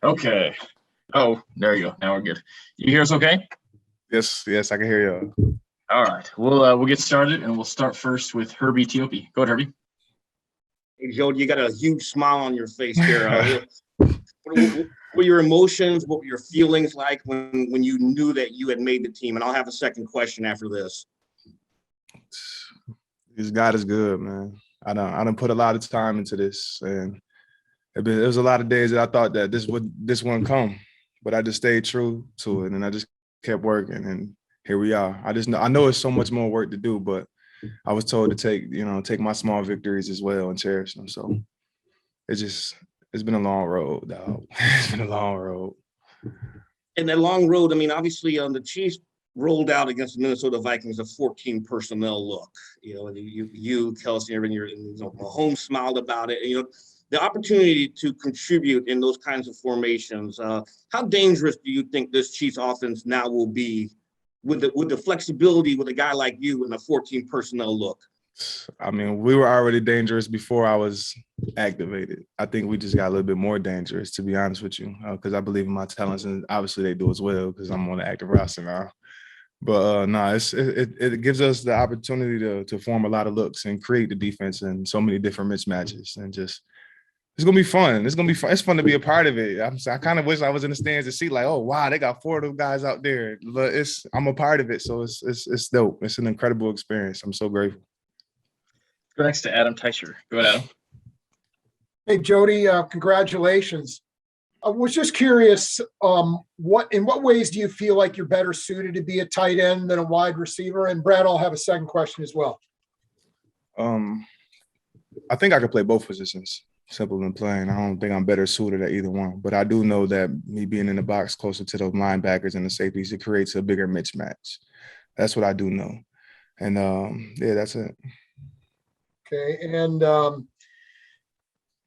Okay. Oh, there you go. Now we're good. You hear us okay? Yes, I can hear you. All right. We'll get started, and we'll start first with Herbie Teope. Go ahead, Herbie. Hey, Jody, you got a huge smile on your face there. What were your emotions? What were your feelings like when you knew that you had made the team? And I'll have a second question after this. This God is good, man. I don't put a lot of time into this, and there was a lot of days that I thought that this wouldn't come, but I just stayed true to it, and I just kept working, and here we are. I know it's so much more work to do, but I was told to take my small victories as well and cherish them. So it's been a long road, dog. It's been a long road. And that long road, I mean, obviously, the Chiefs rolled out against the Minnesota Vikings a 14 personnel look. You Kelce, and Mahomes smiled about it. The opportunity to contribute in those kinds of formations. How dangerous do you think this Chiefs offense now will be with the flexibility with a guy like you in a 14 personnel look? I mean, we were already dangerous before I was activated. I think we just got a little bit more dangerous, to be honest with you, because I believe in my talents, and obviously they do as well because I'm on the active roster now. But it gives us the opportunity to form a lot of looks and create the defense in so many different mismatches, and just it's gonna be fun. It's gonna be fun. It's fun to be a part of it. I kind of wish I was in the stands to see, like, oh wow, they got 4 of those guys out there. But I'm a part of it, so it's dope. It's an incredible experience. I'm so grateful. Go next to Adam Teicher. Go ahead, Adam. Hey, Jody, congratulations. I was just curious, in what ways do you feel like you're better suited to be a tight end than a wide receiver? And Brad, I'll have a second question as well. I think I could play both positions. Simple than plain. I don't think I'm better suited at either one. But I do know that me being in the box closer to those linebackers and the safeties, it creates a bigger mismatch. That's what I do know. And that's it. Okay, and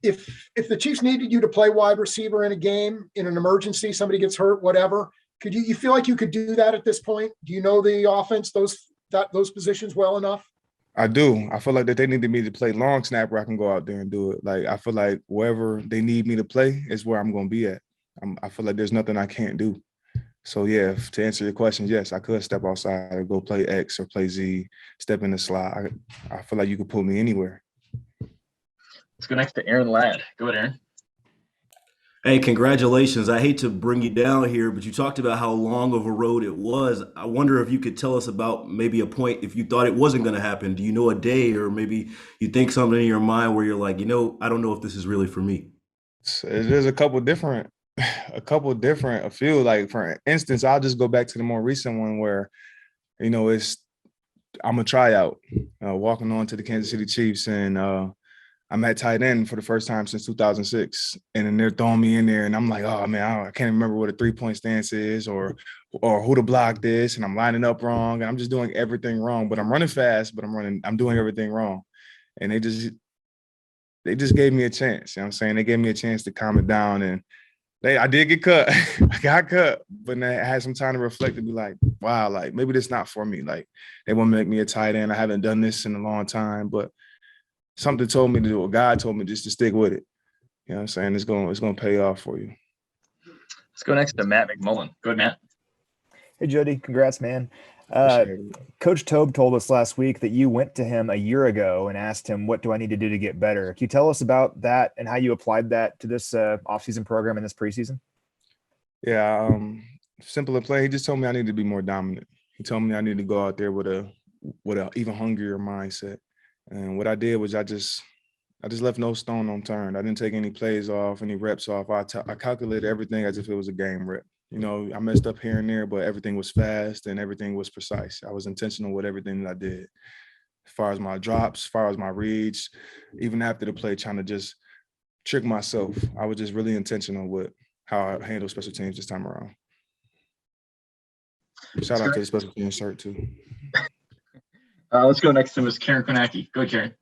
if the Chiefs needed you to play wide receiver in a game, in an emergency, somebody gets hurt, whatever, could you feel like you could do that at this point? Do you know the offense, those positions well enough? I do. I feel like that they needed me to play long snapper, I can go out there and do it. Like, I feel like wherever they need me to play is where I'm going to be at. I feel like there's nothing I can't do. So, yeah, to answer your question, yes, I could step outside or go play X or play Z, step in the slot. I feel like you could put me anywhere. Let's go next to Aaron Ladd. Go ahead, Aaron. Hey, congratulations. I hate to bring you down here, but you talked about how long of a road it was. I wonder if you could tell us about maybe a point if you thought it wasn't going to happen. Do you know a day, or maybe you think something in your mind where you're like, I don't know if this is really for me? There's a couple different. I feel like, for instance, I'll just go back to the more recent one where, I'm a tryout, walking on to the Kansas City Chiefs, and I'm at tight end for the first time since 2006, and then they're throwing me in there, and I'm like, oh man, I can't remember what a 3-point stance is, or who to block this, and I'm lining up wrong, and I'm just doing everything wrong. But I'm running fast, but I'm doing everything wrong, and they just gave me a chance. You know what I'm saying? They gave me a chance to calm it down, and I did get cut. I got cut, but I had some time to reflect and be like, wow, like maybe this not for me. Like, they want to make me a tight end. I haven't done this in a long time, but something told me to do, or God told me just to stick with it. You know what I'm saying? It's going to pay off for you. Let's go next to Matt McMullen. Go ahead, Matt. Hey, Jody. Congrats, man. Coach Tobe told us last week that you went to him a year ago and asked him, what do I need to do to get better? Can you tell us about that and how you applied that to this offseason program and this preseason? Yeah, simple and plain. He just told me I need to be more dominant. He told me I need to go out there with a even hungrier mindset. And what I did was I just left no stone unturned. I didn't take any plays off, any reps off. I calculated everything as if it was a game rep. I messed up here and there, but everything was fast and everything was precise. I was intentional with everything that I did. As far as my drops, as far as my reads, even after the play, trying to just trick myself. I was just really intentional with how I handle special teams this time around. Shout out to the special teams shirt too. Let's go next to Ms. Karen Konecki. Go ahead,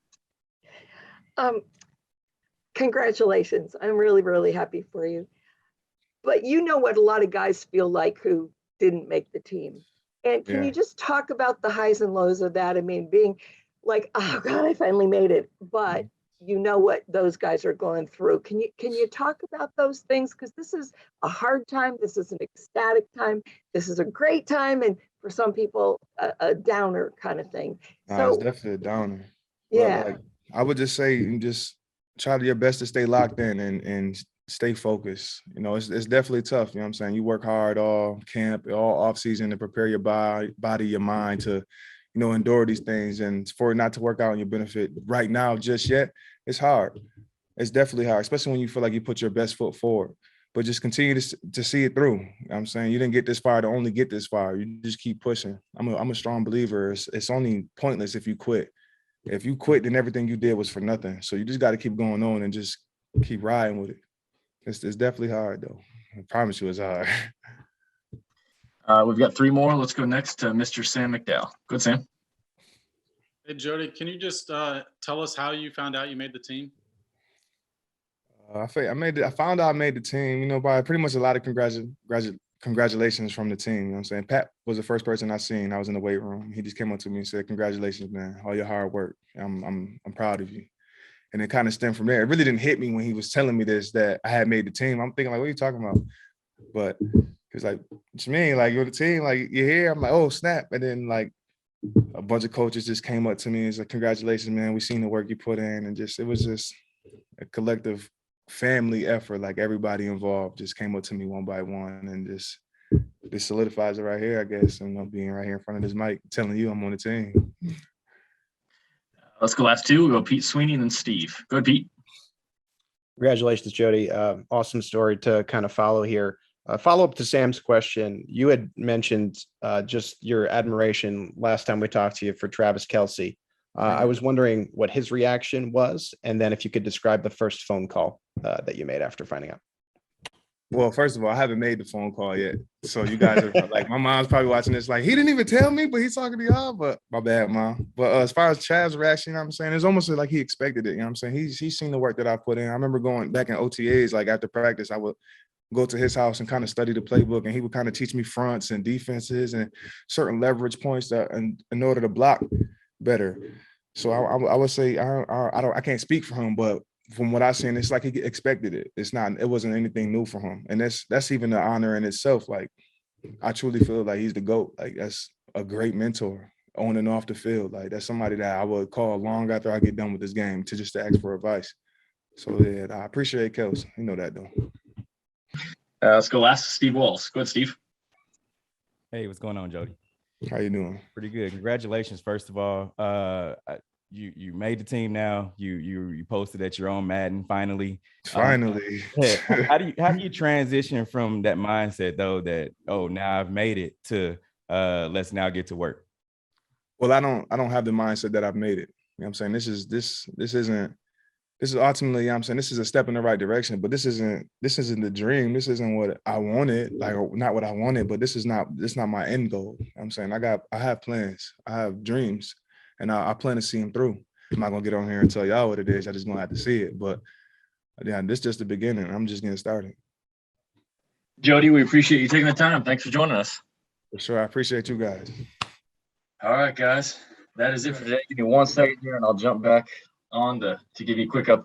Karen. Congratulations. I'm really, really happy for you. But you know what a lot of guys feel like who didn't make the team. And can you just talk about the highs and lows of that? I mean, being like, oh God, I finally made it. But you know what those guys are going through. Can you talk about those things? Because this is a hard time. This is an ecstatic time. This is a great time. And for some people, a downer kind of thing. Nah, it's So, definitely a downer. But yeah. like, I would just say, just try to your best to stay locked in and stay focused. You know, it's definitely tough. You know what I'm saying? You work hard all camp, all off season to prepare your body, your mind to, you know, endure these things, and for it not to work out in your benefit right now just yet, it's hard. It's definitely hard, especially when you feel like you put your best foot forward. But just continue to see it through. You know what I'm saying? You didn't get this far to only get this far. You just keep pushing. I'm a strong believer. It's only pointless if you quit. If you quit, then everything you did was for nothing. So you just got to keep going on and just keep riding with it. It's definitely hard, though. I promise you it's hard. We've got 3 more. Let's go next to Mr. Sam McDowell. Good, Sam. Hey, Jody, can you just tell us how you found out you made the team? I found out I made the team, you know, by pretty much a lot of congratulations from the team. You know what I'm saying? Pat was the first person I seen. I was in the weight room. He just came up to me and said, "Congratulations, man. All your hard work. I'm proud of you." And it kind of stemmed from there. It really didn't hit me when he was telling me this, that I had made the team. I'm thinking like, what are you talking about? But he's like, what you mean? Like, you're the team? Like, you're here? I'm like, oh, snap. And then like a bunch of coaches just came up to me and said, "Congratulations, man. We seen the work you put in." And it was just a collective family effort. Like everybody involved just came up to me one by one, and just this solidifies it right here, I guess. And I'm being right here in front of this mic telling you I'm on the team. Let's go last 2. We'll go Pete Sweeney and then Steve. Go ahead, Pete. Congratulations, Jody. Awesome story to kind of follow here. Follow up to Sam's question. You had mentioned just your admiration last time we talked to you for Travis Kelce. I was wondering what his reaction was, and then if you could describe the first phone call that you made after finding out. Well, first of all, I haven't made the phone call yet. So you guys are like, my mom's probably watching this like, he didn't even tell me, but he's talking to y'all. But my bad, Mom. But as far as Chad's reaction, you know what I'm saying? It's almost like he expected it. You know what I'm saying? He's seen the work that I put in. I remember going back in OTAs, like after practice, I would go to his house and kind of study the playbook, and he would kind of teach me fronts and defenses and certain leverage points that in order to block better. So I would say I can't speak for him, but from what I've seen, it's like he expected it. It wasn't anything new for him. And that's even an honor in itself. Like, I truly feel like he's the GOAT. Like, that's a great mentor on and off the field. Like, that's somebody that I would call long after I get done with this game to ask for advice. So yeah, I appreciate Kels. You know that though. Let's go last to Steve Walls. Go ahead, Steve. Hey, what's going on, Jody? How you doing? Pretty good. Congratulations, first of all. You made the team now. You posted that you're on Madden finally. Finally. How do you transition from that mindset though, that now I've made it, to let's now get to work? Well, I don't have the mindset that I've made it. You know what I'm saying? This is ultimately, you know what I'm saying, this is a step in the right direction, but this isn't the dream. This isn't what I wanted, like, not what I wanted, but this is not my end goal. You know what I'm saying? I have plans, I have dreams, and I plan to see them through. I'm not gonna get on here and tell y'all what it is. I just gonna have to see it. But yeah, this is just the beginning. I'm just getting started. Jody, we appreciate you taking the time. Thanks for joining us. For sure. I appreciate you guys. All right, guys. That is it for today. Give me 1 second here and I'll jump back on to give you a quick update.